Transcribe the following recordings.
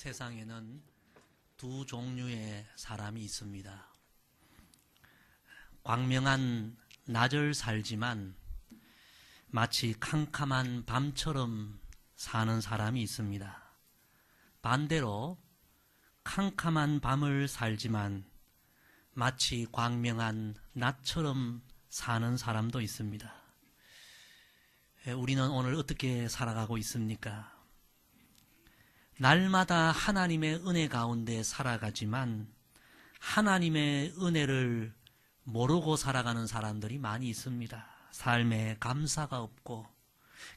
세상에는 두 종류의 사람이 있습니다. 광명한 낮을 살지만 마치 캄캄한 밤처럼 사는 사람이 있습니다. 반대로 캄캄한 밤을 살지만 마치 광명한 낮처럼 사는 사람도 있습니다. 우리는 오늘 어떻게 살아가고 있습니까? 날마다 하나님의 은혜 가운데 살아가지만 하나님의 은혜를 모르고 살아가는 사람들이 많이 있습니다. 삶에 감사가 없고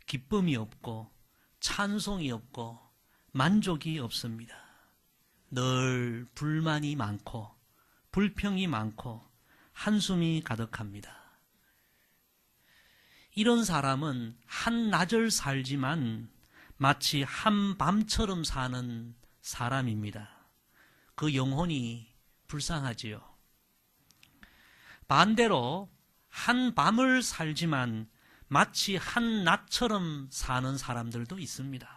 기쁨이 없고 찬송이 없고 만족이 없습니다. 늘 불만이 많고 불평이 많고 한숨이 가득합니다. 이런 사람은 한낮을 살지만 마치 한밤처럼 사는 사람입니다. 그 영혼이 불쌍하지요. 반대로 한밤을 살지만 마치 한낮처럼 사는 사람들도 있습니다.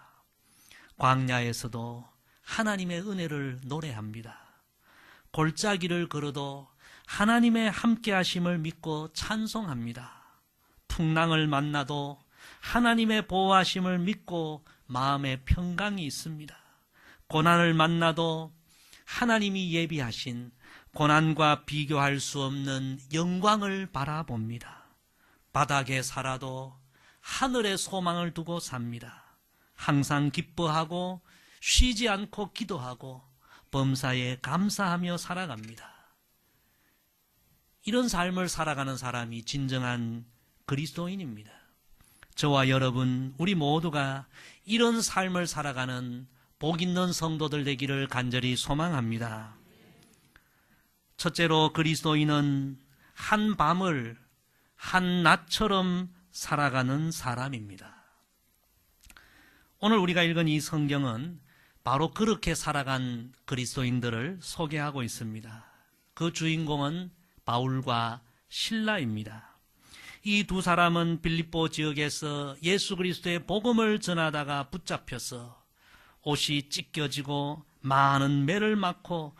광야에서도 하나님의 은혜를 노래합니다. 골짜기를 걸어도 하나님의 함께하심을 믿고 찬송합니다. 풍랑을 만나도 하나님의 보호하심을 믿고 마음에 평강이 있습니다. 고난을 만나도 하나님이 예비하신 고난과 비교할 수 없는 영광을 바라봅니다. 바닥에 살아도 하늘에 소망을 두고 삽니다. 항상 기뻐하고 쉬지 않고 기도하고 범사에 감사하며 살아갑니다. 이런 삶을 살아가는 사람이 진정한 그리스도인입니다. 저와 여러분, 우리 모두가 이런 삶을 살아가는 복 있는 성도들 되기를 간절히 소망합니다. 첫째로 그리스도인은 한밤을 한낮처럼 살아가는 사람입니다. 오늘 우리가 읽은 이 성경은 바로 그렇게 살아간 그리스도인들을 소개하고 있습니다. 그 주인공은 바울과 실라입니다. 이 두 사람은 빌립보 지역에서 예수 그리스도의 복음을 전하다가 붙잡혀서 옷이 찢겨지고 많은 매를 맞고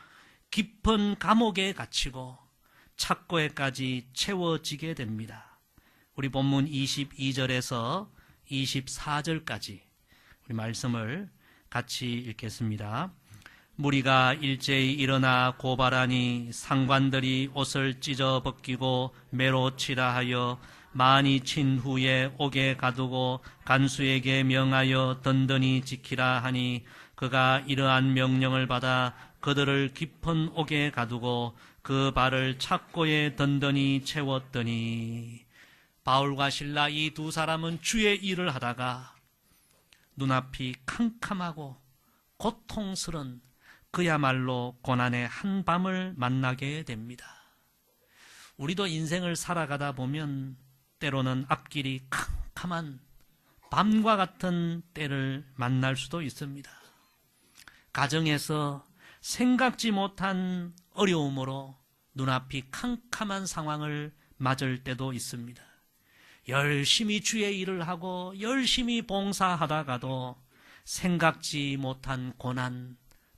깊은 감옥에 갇히고 착고에까지 채워지게 됩니다. 우리 본문 22절에서 24절까지 우리 말씀을 같이 읽겠습니다. 무리가 일제히 일어나 고발하니 상관들이 옷을 찢어 벗기고 매로 치라 하여 많이 친 후에 옥에 가두고 간수에게 명하여 든든히 지키라 하니 그가 이러한 명령을 받아 그들을 깊은 옥에 가두고 그 발을 착고에 든든히 채웠더니 바울과 실라 이 두 사람은 주의 일을 하다가 눈앞이 캄캄하고 고통스런 그야말로 고난의 한밤을 만나게 됩니다. 우리도 인생을 살아가다 보면 때로는 앞길이 캄캄한 밤과 같은 때를 만날 수도 있습니다. 가정에서 생각지 못한 어려움으로 눈앞이 캄캄한 상황을 맞을 때도 있습니다. 열심히 주의 일을 하고 열심히 봉사하다가도 생각지 못한 고난,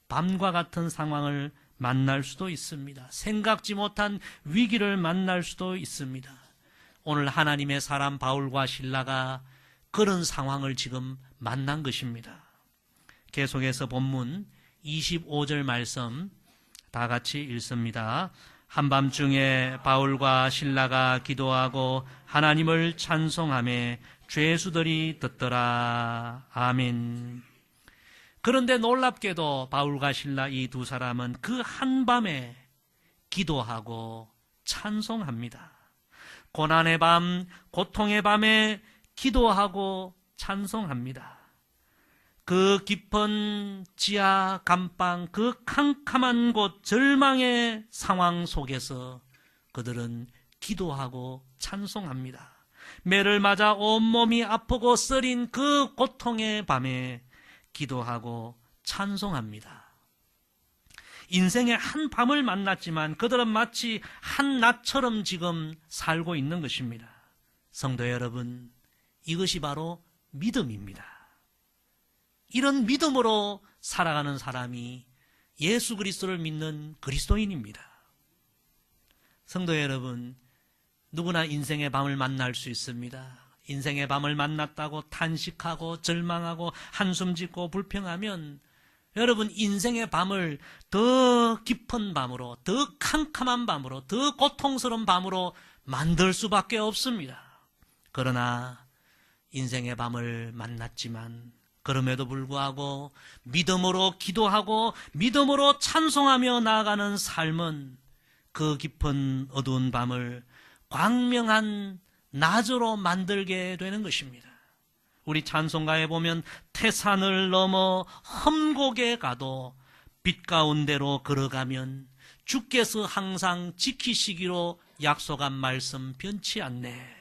밤과 같은 상황을 만날 수도 있습니다. 생각지 못한 위기를 만날 수도 있습니다. 오늘 하나님의 사람 바울과 실라가 그런 상황을 지금 만난 것입니다. 계속해서 본문 25절 말씀 다 같이 읽습니다. 한밤중에 바울과 실라가 기도하고 하나님을 찬송하며 죄수들이 듣더라. 아멘. 그런데 놀랍게도 바울과 실라 이 두 사람은 그 한밤에 기도하고 찬송합니다. 고난의 밤, 고통의 밤에 기도하고 찬송합니다. 그 깊은 지하 감방, 그 캄캄한 곳, 절망의 상황 속에서 그들은 기도하고 찬송합니다. 매를 맞아 온몸이 아프고 쓰린 그 고통의 밤에 기도하고 찬송합니다. 인생의 한 밤을 만났지만 그들은 마치 한 낮처럼 지금 살고 있는 것입니다. 성도 여러분, 이것이 바로 믿음입니다. 이런 믿음으로 살아가는 사람이 예수 그리스도를 믿는 그리스도인입니다. 성도 여러분, 누구나 인생의 밤을 만날 수 있습니다. 인생의 밤을 만났다고 탄식하고 절망하고 한숨 짓고 불평하면 여러분, 인생의 밤을 더 깊은 밤으로, 더 캄캄한 밤으로, 더 고통스러운 밤으로 만들 수밖에 없습니다. 그러나 인생의 밤을 만났지만 그럼에도 불구하고 믿음으로 기도하고 믿음으로 찬송하며 나아가는 삶은 그 깊은 어두운 밤을 광명한 낮으로 만들게 되는 것입니다. 우리 찬송가에 보면 태산을 넘어 험곡에 가도 빛 가운데로 걸어가면 주께서 항상 지키시기로 약속한 말씀 변치 않네.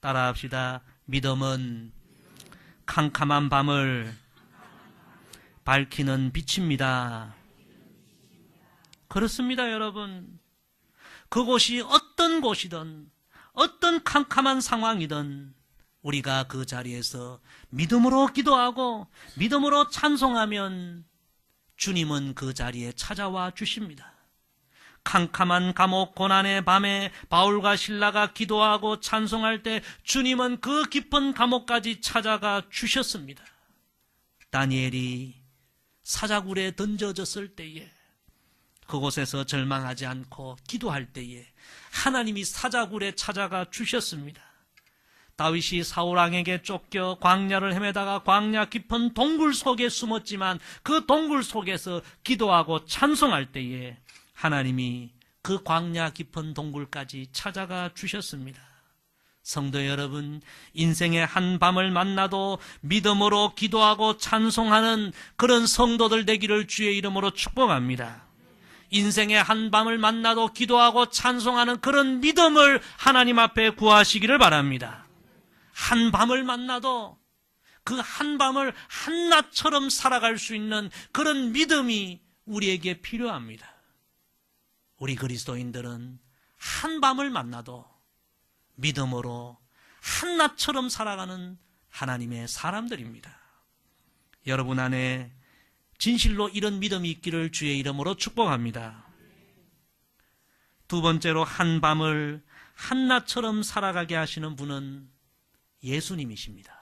따라합시다. 믿음은 캄캄한 밤을 밝히는 빛입니다. 그렇습니다, 여러분. 그곳이 어떤 곳이든 어떤 캄캄한 상황이든 우리가 그 자리에서 믿음으로 기도하고 믿음으로 찬송하면 주님은 그 자리에 찾아와 주십니다. 캄캄한 감옥 고난의 밤에 바울과 실라가 기도하고 찬송할 때 주님은 그 깊은 감옥까지 찾아가 주셨습니다. 다니엘이 사자굴에 던져졌을 때에 그곳에서 절망하지 않고 기도할 때에 하나님이 사자굴에 찾아가 주셨습니다. 다윗이 사울왕에게 쫓겨 광야를 헤매다가 광야 깊은 동굴 속에 숨었지만 그 동굴 속에서 기도하고 찬송할 때에 하나님이 그 광야 깊은 동굴까지 찾아가 주셨습니다. 성도 여러분, 인생의 한 밤을 만나도 믿음으로 기도하고 찬송하는 그런 성도들 되기를 주의 이름으로 축복합니다. 인생의 한 밤을 만나도 기도하고 찬송하는 그런 믿음을 하나님 앞에 구하시기를 바랍니다. 한 밤을 만나도 그 한 밤을 한낮처럼 살아갈 수 있는 그런 믿음이 우리에게 필요합니다. 우리 그리스도인들은 한 밤을 만나도 믿음으로 한낮처럼 살아가는 하나님의 사람들입니다. 여러분 안에 진실로 이런 믿음이 있기를 주의 이름으로 축복합니다. 두 번째로 한 밤을 한낮처럼 살아가게 하시는 분은 예수님이십니다.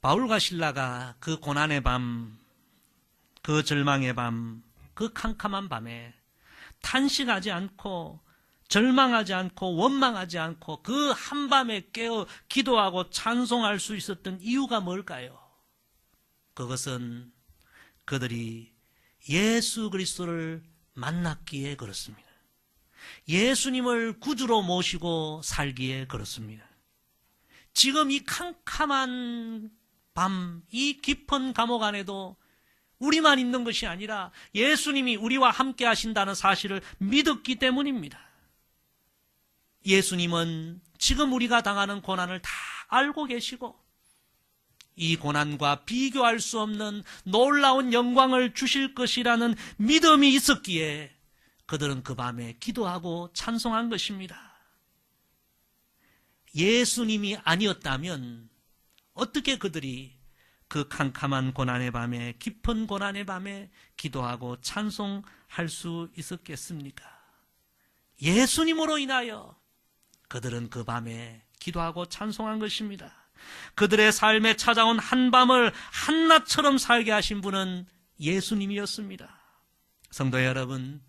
바울과 실라가 그 고난의 밤, 그 절망의 밤, 그 캄캄한 밤에 탄식하지 않고 절망하지 않고 원망하지 않고 그 한밤에 깨어 기도하고 찬송할 수 있었던 이유가 뭘까요? 그것은 그들이 예수 그리스도를 만났기에 그렇습니다. 예수님을 구주로 모시고 살기에 그렇습니다. 지금 이 캄캄한 밤, 이 깊은 감옥 안에도 우리만 있는 것이 아니라 예수님이 우리와 함께 하신다는 사실을 믿었기 때문입니다. 예수님은 지금 우리가 당하는 고난을 다 알고 계시고 이 고난과 비교할 수 없는 놀라운 영광을 주실 것이라는 믿음이 있었기에 그들은 그 밤에 기도하고 찬송한 것입니다. 예수님이 아니었다면 어떻게 그들이 그 캄캄한 고난의 밤에, 깊은 고난의 밤에 기도하고 찬송할 수 있었겠습니까? 예수님으로 인하여 그들은 그 밤에 기도하고 찬송한 것입니다. 그들의 삶에 찾아온 한밤을 한낮처럼 살게 하신 분은 예수님이었습니다. 성도 여러분,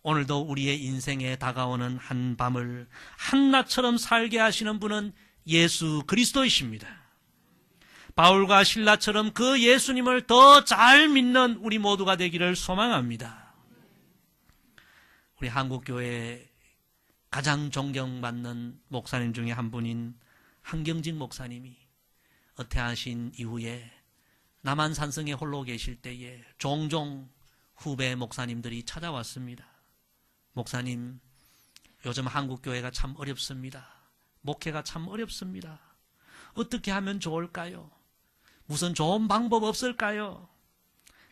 오늘도 우리의 인생에 다가오는 한밤을 한낮처럼 살게 하시는 분은 예수 그리스도이십니다. 바울과 실라처럼 그 예수님을 더 잘 믿는 우리 모두가 되기를 소망합니다. 우리 한국교회에 가장 존경받는 목사님 중에 한 분인 한경직 목사님이 은퇴하신 이후에 남한산성에 홀로 계실 때에 종종 후배 목사님들이 찾아왔습니다. 목사님, 요즘 한국교회가 참 어렵습니다. 목회가 참 어렵습니다. 어떻게 하면 좋을까요? 무슨 좋은 방법 없을까요?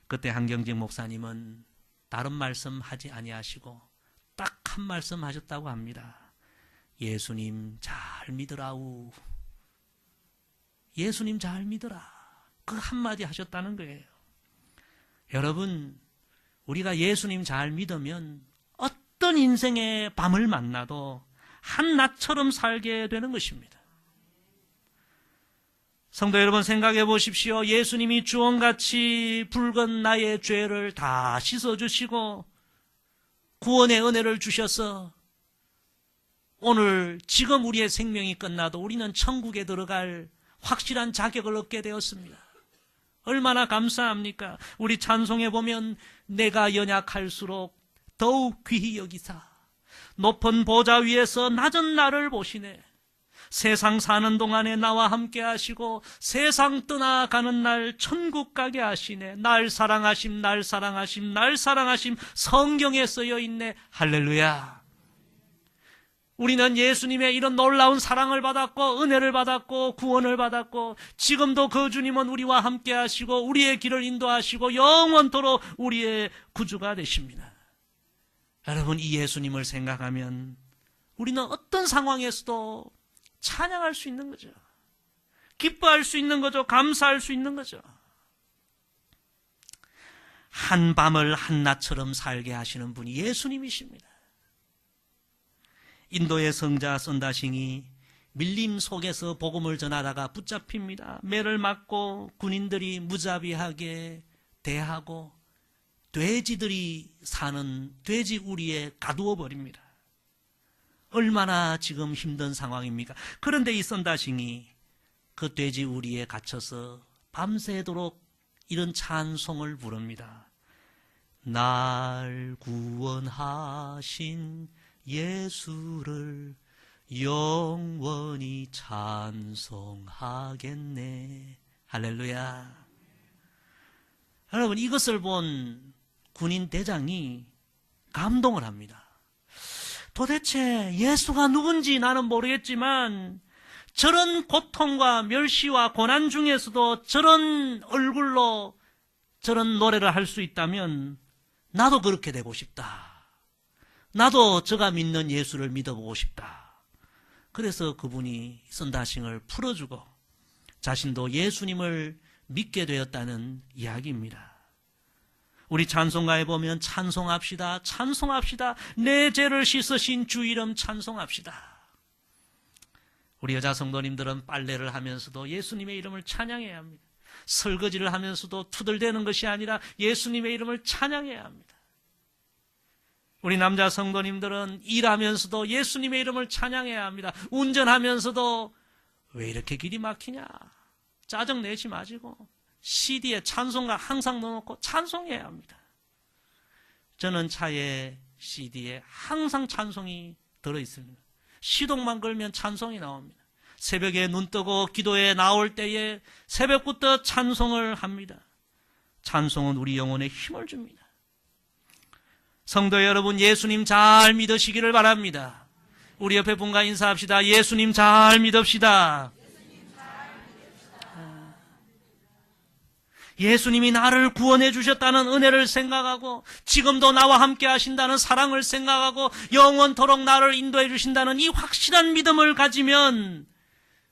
그때 한경직 목사님은 다른 말씀 하지 아니하시고 딱 한 말씀 하셨다고 합니다. 예수님 잘 믿으라우. 예수님 잘 믿으라. 그 한마디 하셨다는 거예요. 여러분, 우리가 예수님 잘 믿으면 어떤 인생의 밤을 만나도 한낮처럼 살게 되는 것입니다. 성도 여러분, 생각해 보십시오. 예수님이 주홍같이 붉은 나의 죄를 다 씻어주시고 구원의 은혜를 주셔서 오늘 지금 우리의 생명이 끝나도 우리는 천국에 들어갈 확실한 자격을 얻게 되었습니다. 얼마나 감사합니까? 우리 찬송에 보면 내가 연약할수록 더욱 귀히 여기사 높은 보좌 위에서 낮은 나를 보시네. 세상 사는 동안에 나와 함께 하시고 세상 떠나가는 날 천국 가게 하시네. 날 사랑하심, 날 사랑하심, 날 사랑하심 성경에 쓰여 있네. 할렐루야. 우리는 예수님의 이런 놀라운 사랑을 받았고 은혜를 받았고 구원을 받았고 지금도 그 주님은 우리와 함께 하시고 우리의 길을 인도하시고 영원토록 우리의 구주가 되십니다. 여러분, 이 예수님을 생각하면 우리는 어떤 상황에서도 찬양할 수 있는 거죠. 기뻐할 수 있는 거죠. 감사할 수 있는 거죠. 한 밤을 한낮처럼 살게 하시는 분이 예수님이십니다. 인도의 성자 선다싱이 밀림 속에서 복음을 전하다가 붙잡힙니다. 매를 맞고 군인들이 무자비하게 대하고 돼지들이 사는 돼지 우리에 가두어 버립니다. 얼마나 지금 힘든 상황입니까? 그런데 이 선다싱이 그 돼지 우리에 갇혀서 밤새도록 이런 찬송을 부릅니다. 날 구원하신 예수를 영원히 찬송하겠네. 할렐루야. 여러분, 이것을 본 군인 대장이 감동을 합니다. 도대체 예수가 누군지 나는 모르겠지만 저런 고통과 멸시와 고난 중에서도 저런 얼굴로 저런 노래를 할 수 있다면 나도 그렇게 되고 싶다. 나도 저가 믿는 예수를 믿어보고 싶다. 그래서 그분이 선다싱을 풀어주고 자신도 예수님을 믿게 되었다는 이야기입니다. 우리 찬송가에 보면 찬송합시다, 찬송합시다, 내 죄를 씻으신 주 이름 찬송합시다. 우리 여자 성도님들은 빨래를 하면서도 예수님의 이름을 찬양해야 합니다. 설거지를 하면서도 투덜대는 것이 아니라 예수님의 이름을 찬양해야 합니다. 우리 남자 성도님들은 일하면서도 예수님의 이름을 찬양해야 합니다. 운전하면서도 왜 이렇게 길이 막히냐, 짜증내지 마시고 CD에 찬송가 항상 넣어놓고 찬송해야 합니다. 저는 차에 CD에 항상 찬송이 들어있습니다. 시동만 걸면 찬송이 나옵니다. 새벽에 눈 뜨고 기도에 나올 때에 새벽부터 찬송을 합니다. 찬송은 우리 영혼에 힘을 줍니다. 성도 여러분, 예수님 잘 믿으시기를 바랍니다. 우리 옆에 분과 인사합시다. 예수님 잘 믿읍시다. 예수님이 나를 구원해 주셨다는 은혜를 생각하고 지금도 나와 함께 하신다는 사랑을 생각하고 영원토록 나를 인도해 주신다는 이 확실한 믿음을 가지면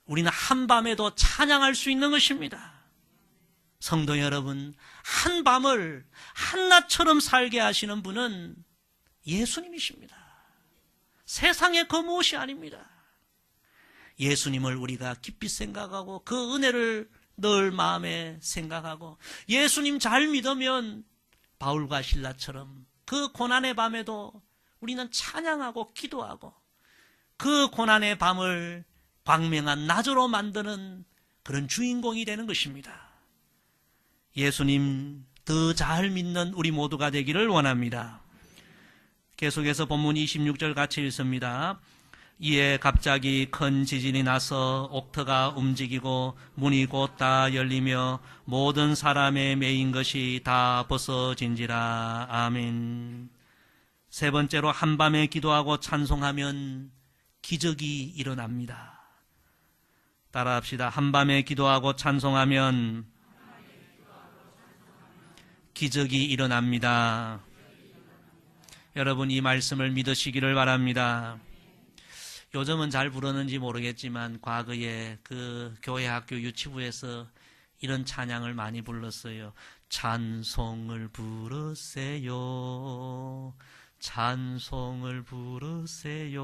우리는 한밤에도 찬양할 수 있는 것입니다. 성도 여러분, 한밤을 한낮처럼 살게 하시는 분은 예수님이십니다. 세상의 그 무엇이 아닙니다. 예수님을 우리가 깊이 생각하고 그 은혜를 늘 마음에 생각하고 예수님 잘 믿으면 바울과 실라처럼 그 고난의 밤에도 우리는 찬양하고 기도하고 그 고난의 밤을 광명한 낮으로 만드는 그런 주인공이 되는 것입니다. 예수님 더 잘 믿는 우리 모두가 되기를 원합니다. 계속해서 본문 26절 같이 읽습니다. 이에 갑자기 큰 지진이 나서 옥터가 움직이고 문이 곧 다 열리며 모든 사람의 매인 것이 다 벗어진지라. 아멘. 세 번째로, 한밤에 기도하고 찬송하면 기적이 일어납니다. 따라합시다. 한밤에 기도하고 찬송하면 기적이 일어납니다. 여러분, 이 말씀을 믿으시기를 바랍니다. 요즘은 잘 부르는지 모르겠지만 과거에 그 교회 학교 유치부에서 이런 찬양을 많이 불렀어요. 찬송을 부르세요. 찬송을 부르세요.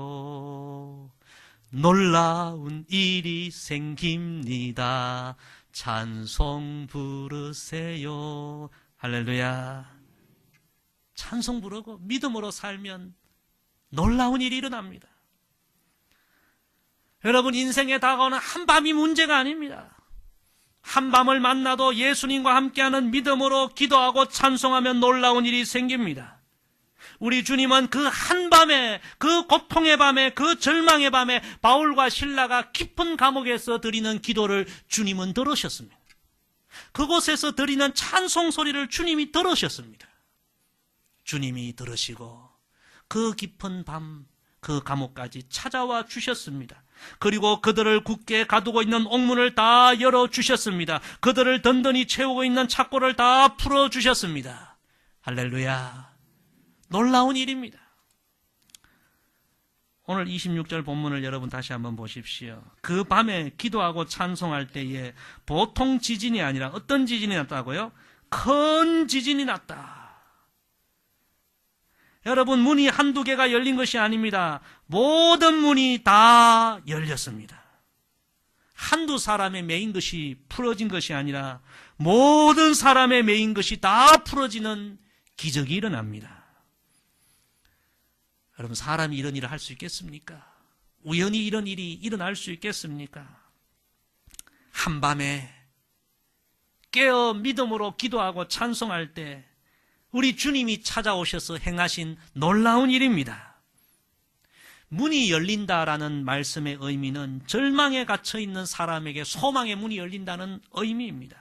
놀라운 일이 생깁니다. 찬송 부르세요. 할렐루야. 찬송 부르고 믿음으로 살면 놀라운 일이 일어납니다. 여러분, 인생에 다가오는 한밤이 문제가 아닙니다. 한밤을 만나도 예수님과 함께하는 믿음으로 기도하고 찬송하면 놀라운 일이 생깁니다. 우리 주님은 그 한밤에, 그 고통의 밤에, 그 절망의 밤에 바울과 실라가 깊은 감옥에서 드리는 기도를 주님은 들으셨습니다. 그곳에서 드리는 찬송 소리를 주님이 들으셨습니다. 주님이 들으시고 그 깊은 밤, 그 감옥까지 찾아와 주셨습니다. 그리고 그들을 굳게 가두고 있는 옥문을 다 열어주셨습니다. 그들을 든든히 채우고 있는 착고를 다 풀어주셨습니다. 할렐루야. 놀라운 일입니다. 오늘 26절 본문을 여러분 다시 한번 보십시오. 그 밤에 기도하고 찬송할 때에 보통 지진이 아니라 어떤 지진이 났다고요? 큰 지진이 났다. 여러분, 문이 한두 개가 열린 것이 아닙니다. 모든 문이 다 열렸습니다. 한두 사람의 매인 것이 풀어진 것이 아니라 모든 사람의 매인 것이 다 풀어지는 기적이 일어납니다. 여러분, 사람이 이런 일을 할 수 있겠습니까? 우연히 이런 일이 일어날 수 있겠습니까? 한밤에 깨어 믿음으로 기도하고 찬송할 때 우리 주님이 찾아오셔서 행하신 놀라운 일입니다. 문이 열린다라는 말씀의 의미는 절망에 갇혀있는 사람에게 소망의 문이 열린다는 의미입니다.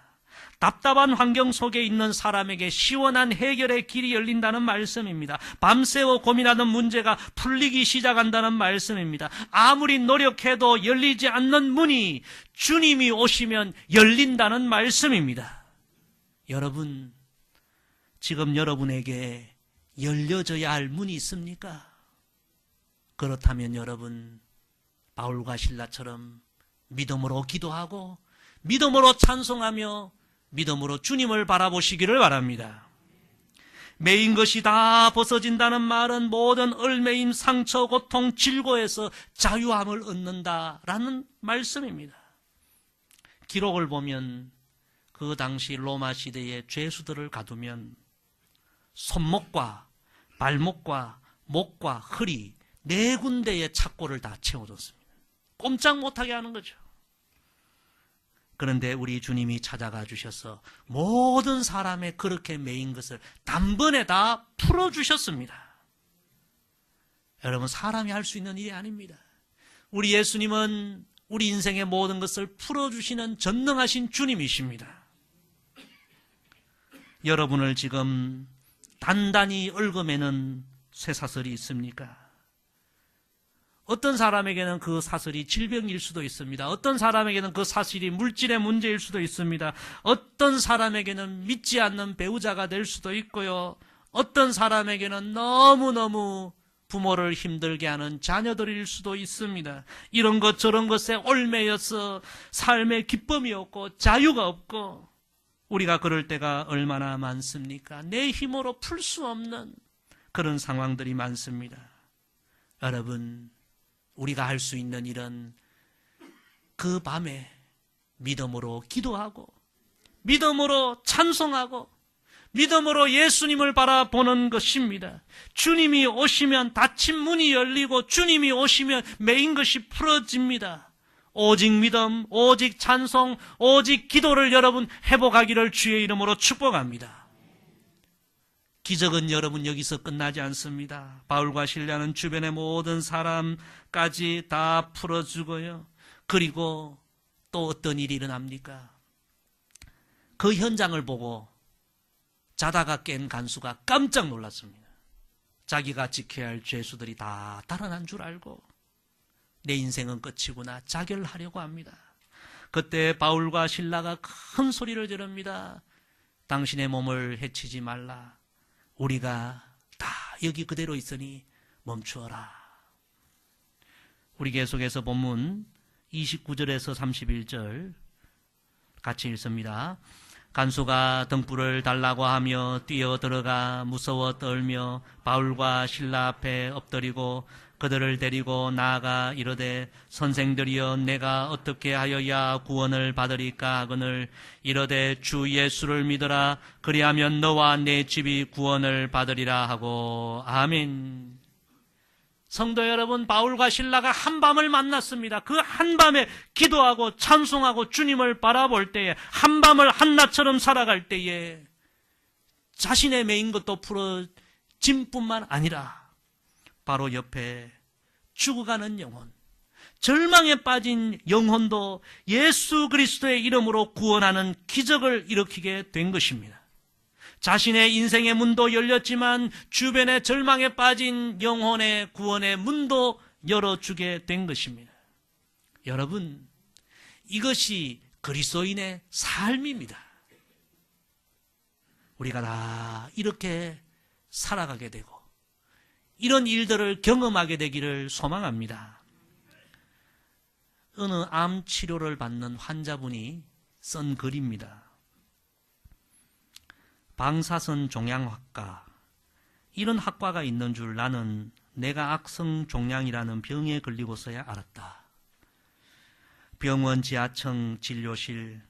답답한 환경 속에 있는 사람에게 시원한 해결의 길이 열린다는 말씀입니다. 밤새워 고민하는 문제가 풀리기 시작한다는 말씀입니다. 아무리 노력해도 열리지 않는 문이 주님이 오시면 열린다는 말씀입니다. 여러분, 지금 여러분에게 열려져야 할 문이 있습니까? 그렇다면 여러분, 바울과 실라처럼 믿음으로 기도하고 믿음으로 찬송하며 믿음으로 주님을 바라보시기를 바랍니다. 매인 것이 다 벗어진다는 말은 모든 얼매임, 상처, 고통, 질고에서 자유함을 얻는다라는 말씀입니다. 기록을 보면 그 당시 로마 시대의 죄수들을 가두면 손목과 발목과 목과 허리 4군데의 착고를 다 채워줬습니다. 꼼짝 못하게 하는 거죠. 그런데 우리 주님이 찾아가 주셔서 모든 사람의 그렇게 매인 것을 단번에 다 풀어주셨습니다. 여러분, 사람이 할 수 있는 일이 아닙니다. 우리 예수님은 우리 인생의 모든 것을 풀어주시는 전능하신 주님이십니다. 여러분을 지금 단단히 얽어매는 쇠사슬이 있습니까? 어떤 사람에게는 그 사슬이 질병일 수도 있습니다. 어떤 사람에게는 그 사슬이 물질의 문제일 수도 있습니다. 어떤 사람에게는 믿지 않는 배우자가 될 수도 있고요. 어떤 사람에게는 너무너무 부모를 힘들게 하는 자녀들일 수도 있습니다. 이런 것 저런 것에 얽매여서 삶의 기쁨이 없고 자유가 없고 우리가 그럴 때가 얼마나 많습니까? 내 힘으로 풀 수 없는 그런 상황들이 많습니다. 여러분, 우리가 할 수 있는 일은 그 밤에 믿음으로 기도하고 믿음으로 찬송하고 믿음으로 예수님을 바라보는 것입니다. 주님이 오시면 닫힌 문이 열리고 주님이 오시면 매인 것이 풀어집니다. 오직 믿음, 오직 찬송, 오직 기도를 여러분 회복하기를 주의 이름으로 축복합니다. 기적은 여러분 여기서 끝나지 않습니다. 바울과 실라는 주변의 모든 사람까지 다 풀어주고요. 그리고 또 어떤 일이 일어납니까? 그 현장을 보고 자다가 깬 간수가 깜짝 놀랐습니다. 자기가 지켜야 할 죄수들이 다 달아난 줄 알고 내 인생은 끝이구나 자결하려고 합니다. 그때 바울과 실라가 큰 소리를 지릅니다. 당신의 몸을 해치지 말라. 우리가 다 여기 그대로 있으니 멈추어라. 우리 계속해서 본문 29절에서 31절 같이 읽습니다. 간수가 등불을 달라고 하며 뛰어들어가 무서워 떨며 바울과 실라 앞에 엎드리고 그들을 데리고 나아가 이르되 선생들이여 내가 어떻게 하여야 구원을 받으리까 하거늘 이르되 주 예수를 믿으라 그리하면 너와 내 집이 구원을 받으리라 하고 아멘. 성도 여러분, 바울과 실라가 한밤을 만났습니다. 그 한밤에 기도하고 찬송하고 주님을 바라볼 때에, 한밤을 한낮처럼 살아갈 때에 자신의 매인 것도 풀어진 뿐만 아니라 바로 옆에 죽어가는 영혼, 절망에 빠진 영혼도 예수 그리스도의 이름으로 구원하는 기적을 일으키게 된 것입니다. 자신의 인생의 문도 열렸지만 주변의 절망에 빠진 영혼의 구원의 문도 열어주게 된 것입니다. 여러분, 이것이 그리스도인의 삶입니다. 우리가 다 이렇게 살아가게 되고 이런 일들을 경험하게 되기를 소망합니다. 어느 암 치료를 받는 환자분이 쓴 글입니다. 방사선 종양학과, 이런 학과가 있는 줄 나는 내가 악성 종양이라는 병에 걸리고서야 알았다. 병원 지하층 진료실,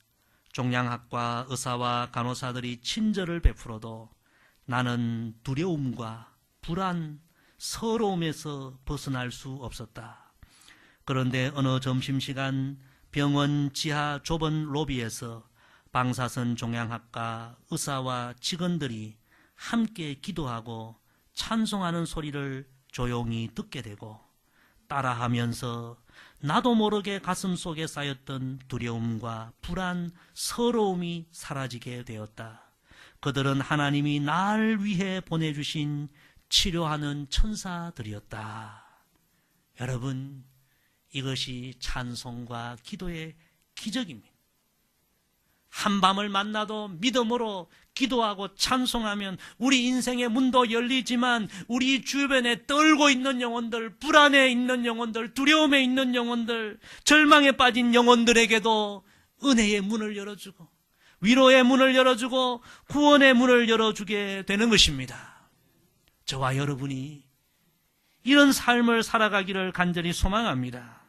종양학과 의사와 간호사들이 친절을 베풀어도 나는 두려움과 불안, 서러움에서 벗어날 수 없었다. 그런데 어느 점심시간 병원 지하 좁은 로비에서 방사선 종양학과 의사와 직원들이 함께 기도하고 찬송하는 소리를 조용히 듣게 되고 따라하면서 나도 모르게 가슴 속에 쌓였던 두려움과 불안, 서러움이 사라지게 되었다. 그들은 하나님이 날 위해 보내주신 치료하는 천사들이었다. 여러분, 이것이 찬송과 기도의 기적입니다. 한밤을 만나도 믿음으로 기도하고 찬송하면 우리 인생의 문도 열리지만 우리 주변에 떨고 있는 영혼들, 불안에 있는 영혼들, 두려움에 있는 영혼들, 절망에 빠진 영혼들에게도 은혜의 문을 열어주고 위로의 문을 열어주고 구원의 문을 열어주게 되는 것입니다. 저와 여러분이 이런 삶을 살아가기를 간절히 소망합니다.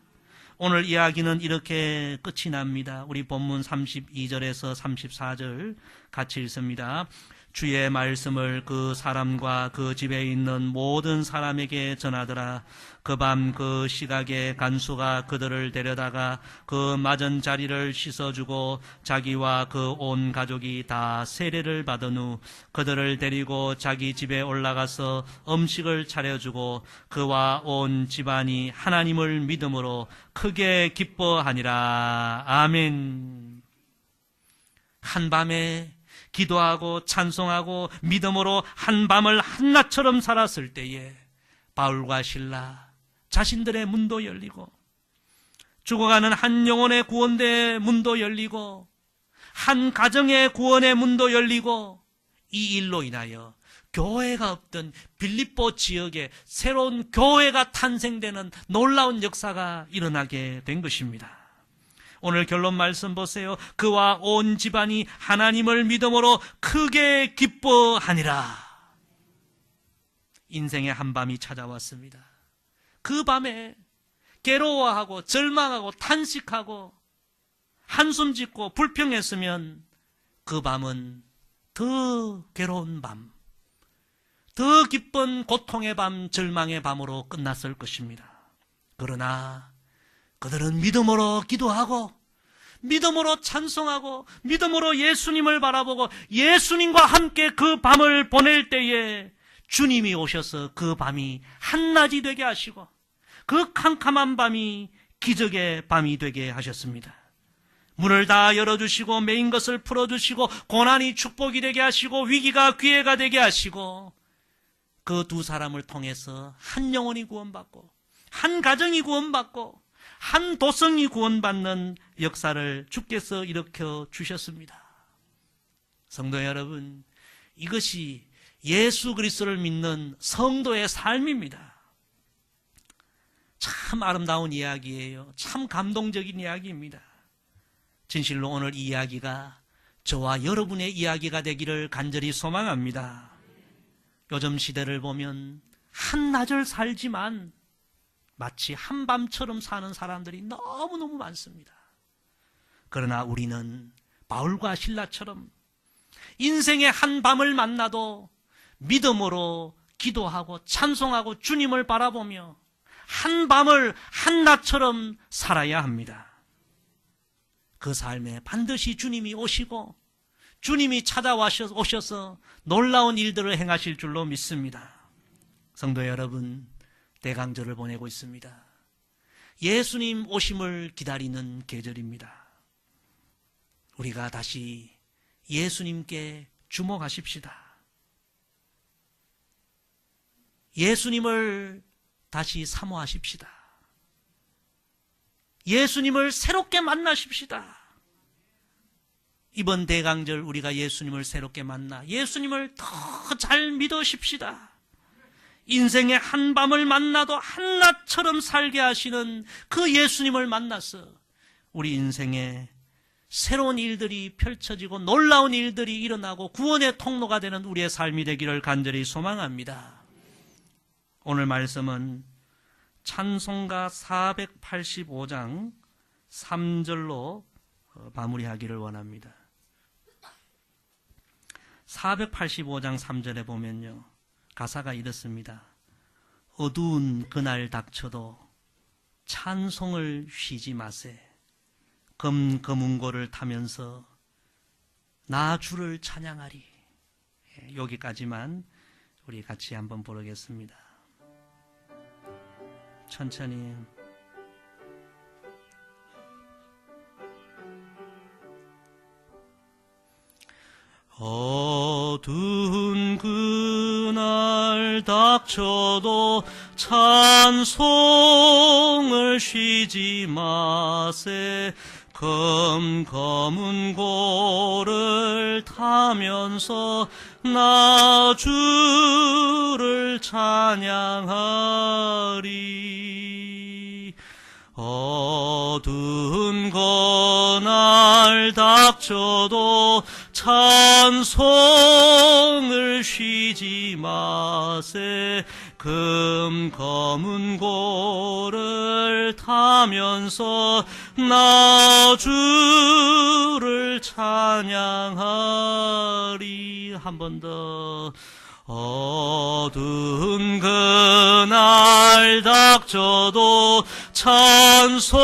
오늘 이야기는 이렇게 끝이 납니다. 우리 본문 32절에서 34절 같이 읽습니다. 주의 말씀을 그 사람과 그 집에 있는 모든 사람에게 전하더라. 그 밤 그 시각에 간수가 그들을 데려다가 그 맞은 자리를 씻어주고 자기와 그 온 가족이 다 세례를 받은 후 그들을 데리고 자기 집에 올라가서 음식을 차려주고 그와 온 집안이 하나님을 믿음으로 크게 기뻐하니라. 아멘. 한밤에 기도하고 찬송하고 믿음으로 한밤을 한낮처럼 살았을 때에 바울과 실라 자신들의 문도 열리고 죽어가는 한 영혼의 구원의 문도 열리고 한 가정의 구원의 문도 열리고 이 일로 인하여 교회가 없던 빌립보 지역에 새로운 교회가 탄생되는 놀라운 역사가 일어나게 된 것입니다. 오늘 결론 말씀 보세요. 그와 온 집안이 하나님을 믿음으로 크게 기뻐하니라. 인생의 한밤이 찾아왔습니다. 그 밤에 괴로워하고 절망하고 탄식하고 한숨 짓고 불평했으면 그 밤은 더 괴로운 밤, 더 기쁜 고통의 밤, 절망의 밤으로 끝났을 것입니다. 그러나 그들은 믿음으로 기도하고 믿음으로 찬송하고 믿음으로 예수님을 바라보고 예수님과 함께 그 밤을 보낼 때에 주님이 오셔서 그 밤이 한낮이 되게 하시고 그 캄캄한 밤이 기적의 밤이 되게 하셨습니다. 문을 다 열어주시고 메인 것을 풀어주시고 고난이 축복이 되게 하시고 위기가 기회가 되게 하시고 그 두 사람을 통해서 한 영혼이 구원받고 한 가정이 구원받고 한 도성이 구원받는 역사를 주께서 일으켜 주셨습니다. 성도 여러분, 이것이 예수 그리스도를 믿는 성도의 삶입니다. 참 아름다운 이야기예요. 참 감동적인 이야기입니다. 진실로 오늘 이 이야기가 저와 여러분의 이야기가 되기를 간절히 소망합니다. 요즘 시대를 보면 한나절 살지만 마치 한밤처럼 사는 사람들이 너무너무 많습니다. 그러나 우리는 바울과 실라처럼 인생의 한밤을 만나도 믿음으로 기도하고 찬송하고 주님을 바라보며 한밤을 한낮처럼 살아야 합니다. 그 삶에 반드시 주님이 오시고 주님이 찾아오셔서 놀라운 일들을 행하실 줄로 믿습니다. 성도 여러분, 대강절을 보내고 있습니다. 예수님 오심을 기다리는 계절입니다. 우리가 다시 예수님께 주목하십시다. 예수님을 다시 사모하십시다. 예수님을 새롭게 만나십시다. 이번 대강절 우리가 예수님을 새롭게 만나 예수님을 더 잘 믿으십시다. 인생의 한밤을 만나도 한낮처럼 살게 하시는 그 예수님을 만나서 우리 인생에 새로운 일들이 펼쳐지고 놀라운 일들이 일어나고 구원의 통로가 되는 우리의 삶이 되기를 간절히 소망합니다. 오늘 말씀은 찬송가 485장 3절로 마무리하기를 원합니다. 485장 3절에 보면요, 가사가 이렇습니다. 어두운 그날 닥쳐도 찬송을 쉬지 마세. 검은고를 타면서 나 주를 찬양하리. 여기까지만 우리 같이 한번 부르겠습니다. 천천히. 어두운 그날 닥쳐도 찬송을 쉬지 마세. 검은 고를 타면서 나 주를 찬양하리. 어두운 그날 닥쳐도 찬송을 쉬지 마세. 검은 고를 타면서 나 주를 찬양하리. 한 번 더. 어두운 그날 닥쳐도 찬송을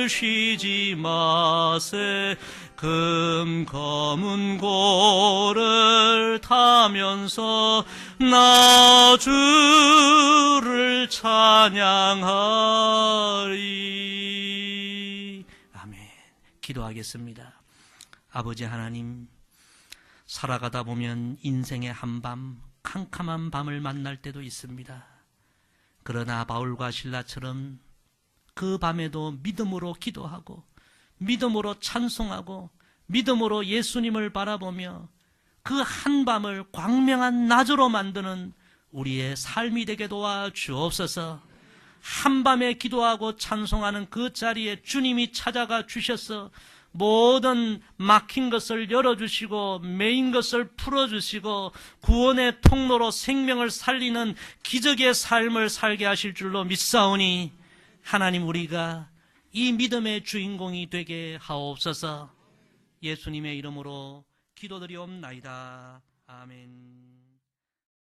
쉬지 마세. 검은 고를 타면서 나 주를 찬양하리. 아멘. 기도하겠습니다. 아버지 하나님, 살아가다 보면 인생의 한밤, 캄캄한 밤을 만날 때도 있습니다. 그러나 바울과 실라처럼 그 밤에도 믿음으로 기도하고 믿음으로 찬송하고 믿음으로 예수님을 바라보며 그 한밤을 광명한 낮으로 만드는 우리의 삶이 되게 도와 주옵소서. 한밤에 기도하고 찬송하는 그 자리에 주님이 찾아가 주셔서 모든 막힌 것을 열어주시고 매인 것을 풀어주시고 구원의 통로로 생명을 살리는 기적의 삶을 살게 하실 줄로 믿사오니 하나님, 우리가 이 믿음의 주인공이 되게 하옵소서. 예수님의 이름으로 기도드리옵나이다. 아멘.